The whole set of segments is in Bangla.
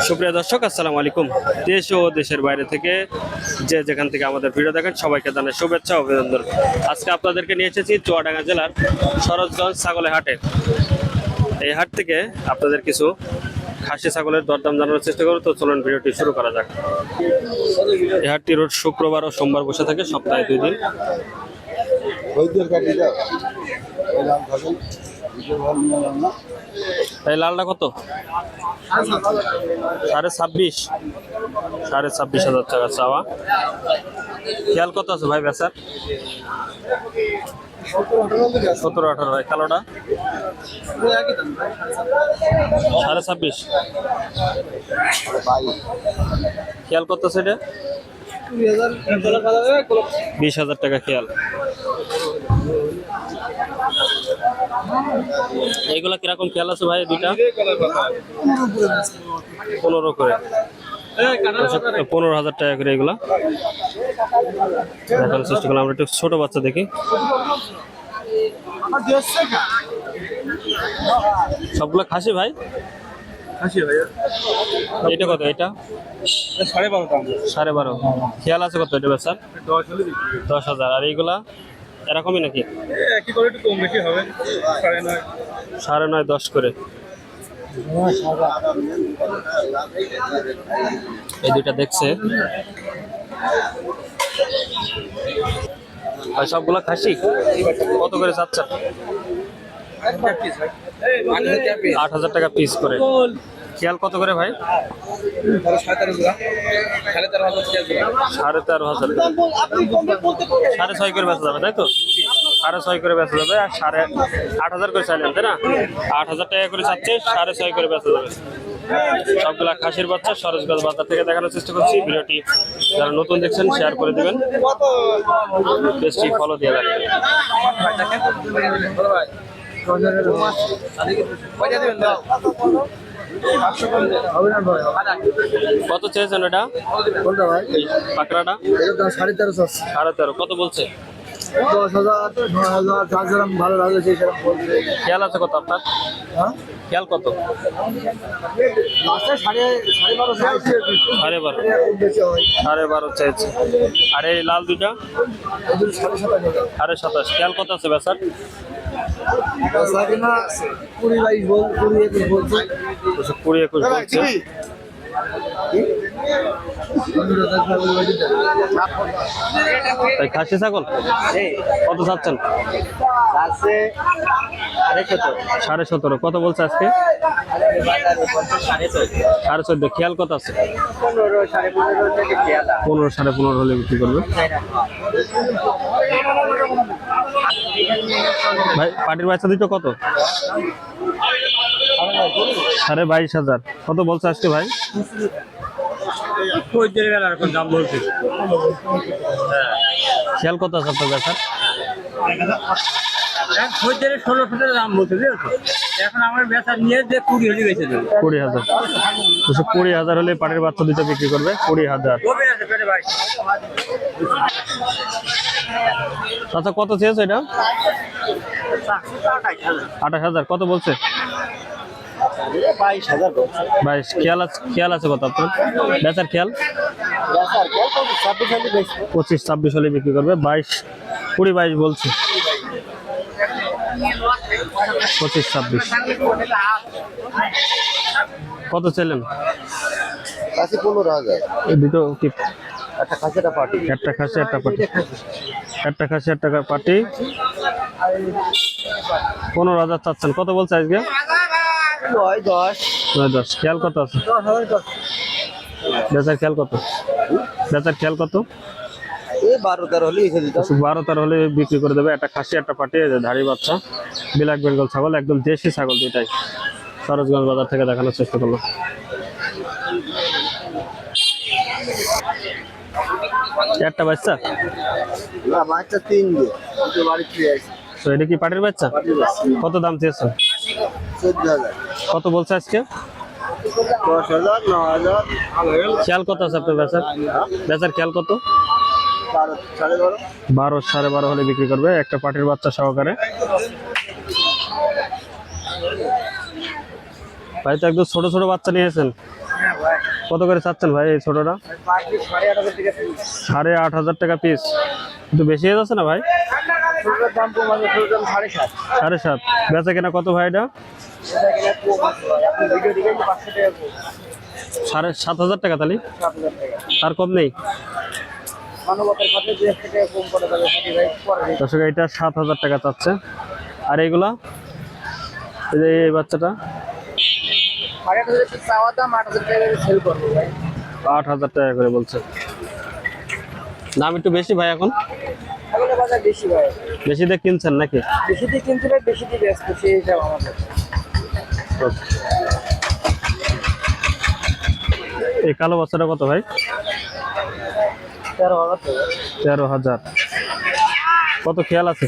সুপ্রিয় দর্শক, আসসালামু আলাইকুম। দেশ ও দেশের বাইরে থেকে যে যেখান থেকে আমাদের ভিডিও দেখেন সবাইকে জানাই শুভেচ্ছা ও অভিনন্দন। আজকে আপনাদেরকে নিয়ে এসেছি চুয়াডাঙ্গা জেলার সরোজগঞ্জ ছাগলের হাটে। এই হাট থেকে আপনাদের কিছু খাসি ছাগলের দরদাম জানানোর চেষ্টা করব। তো চলুন ভিডিওটি শুরু করা যাক। এই হাটটি রোজ শুক্রবার ও সোমবার বসে থাকে, সপ্তাহে 2 দিন। এই লালটা কত? 26,500 26,500 টাকা চাওয়া। খেয়াল কত আছে ভাই বেচার? 17-18 ভাই। কালোটা 26,500। খেয়াল কত আছে এটা? 20,000 টাকা খেয়াল। এইগুলা কিরকম খেয়াল আছে ভাই? দুইটা 15 করে, 15,000 টাকা করে এগুলা দেখানোর চেষ্টা করলাম। আমরা একটু ছোট বাচ্চা দেখি। সবগুলো খাসি ভাই? এটা কত? এটা 12,500। খেয়াল আছে কত এটা বেচার? 10,000। আর এইগুলা এরকমই নাকি? একই করে একটু কম বেশি হবে, 9.5 10 করে। এই দুইটা দেখছে ভাই, সবগুলা খাসি। কত করে চাচ্ছেন? 8,000 টাকা পিস করে। খেয়াল কত করে ভাই? 13,500। 6.5 করে বেচা যাবে, তাই তো? 6.5 করে বেচা যাবে। আর 8,500 করে চাইলেন, তাই না? 8,000 টাকা করে চাচ্ছে, 6.5 করে বেচা যাবে। সবগুলা খাসির বাচ্চা সরোজগঞ্জ বাজার থেকে দেখানোর চেষ্টা করছি। ভিডিওটি যারা নতুন দেখছেন শেয়ার করে দিবেন, পেজটি ফলো দিয়ে রাখবেন। কত চেয়েছেন এটা? পাকড়াটা 13,500। কত বলছে? 10,000 9,000 যার যেরকম ভালো লাগে সেই সেরকম বলছে। খেয়াল আছে কত আপনার? খেয়াল কত? 12,500 চাইছে। আর এই লাল দুইটা 27,500। খেয়াল কত আছে বেচার? 20-22 বলছে। 20-21 বলছে। খাসি ছাগল কত চাচ্ছেন? 17,500। কত বলছে আজকে? 14,500। খেয়াল কত আছে? 15 15.5 হলে বিক্রি করবে ভাই। পাটির বাচ্চা দুটো কত? 22,500। কত বলছে আজকে ভাই? দাম বলছে। খেয়াল কত আছে আপনার বেচার? 16,000 দাম বলছে। এখন আমার বেচা নিয়ে 20 হলে বেঁচে দেবে। 20,000। 20,000 হলে পাটির বাচ্চা দুটো বিক্রি করবে। 20,000। আচ্ছা, কত চেয়েছো এটা? 28,000। কত বলছে? 22। খেয়াল আছে কত আপনার বেচার? খেয়াল 25-26 হলে বিক্রি করবে। 20-22 বলছে। 25-26। কত চাইলেন? 15,000। এই দুটো কি? একটা খাসি একটা পাটি। একটা খাসি একটা পাটি। একটা খাসি একটা পাটি। 15,000 চাচ্ছেন। কত বলছে আজকে? 9-10। খেয়াল কত আছে? বেচার খেয়াল কত? বেচার খেয়াল কত? 12-13 হলে 12-13 হলে বিক্রি করে দেবে। একটা খাসি একটা পাটি, ধাড়ি বাচ্চা, ব্ল্যাক বেঙ্গল ছাগল, একদম দেশি ছাগল দুইটাই। সরোজগঞ্জ বাজার থেকে দেখানোর চেষ্টা করলো। একটা বাচ্চা? না, বাচ্চা 3 দিয়ে বাড়িতে আছে। তো এটা কি পাটির বাচ্চা? কত দাম চেয়েছেন? 14,000। কত বলছে আজকে? 10,000 9,000। খেয়াল কত আছে আপনার বেচার? বেচার খেয়াল কত? 12 12 হলে বিক্রি করবে, একটা পাটির বাচ্চা সহকারে। ভাই তো একদম ছোট ছোট বাচ্চা নিয়েছেন। হ্যাঁ ভাই, কত করে চাচ্ছেন ভাই এই ছোটটা? 8,500 টাকা পিস। একটু বেশি হয়ে যাচ্ছে না ভাই? ছোটটার দাম কম আছে, ছোটটার দাম 7.5। 7.5 বেচা কেনা কত ভাই এটা? এটা কিনা কম আছে ভাই, আপনি ভিডিও দেখেন তো 500 টাকা কম, 7,500 টাকা তাহলে 7,000 টাকা। আর কম নেই? মানবতার খাতে 200 টাকা কম করে দেবে সাথী ভাই, পরে দিন। দর্শক এটা 7,000 টাকা চাচ্ছে। আর এইগুলা, এই যে এই বাচ্চাটা 8,500 টাকা চাওয়া দাম, 8,000 টাকা করে সেল করবো ভাই। 8,000 টাকা করে বলছে। দাম একটু বেশি ভাই এখন? এগুলো বাজার বেশি ভাই, বেশি দিয়ে কিনছেন নাকি? বেশি দিয়ে কিনতে ভাই, বেশি দিয়ে ব্যস্ত, সেই হিসাব আমাদের। এই কালো বাচ্চাটা কত ভাই? 13,000 টাকা। 13,000। কত খেয়াল আছে?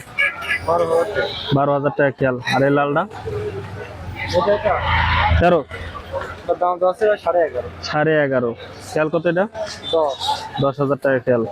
12,000 টাকা। 12,000 টাকা খেয়াল। আর এই লালটা? এটা 13। ওটার দাম তো আছে 11,500। 11.5 খেয়াল কত এটা? 10। 10,000 টাকা খেয়াল।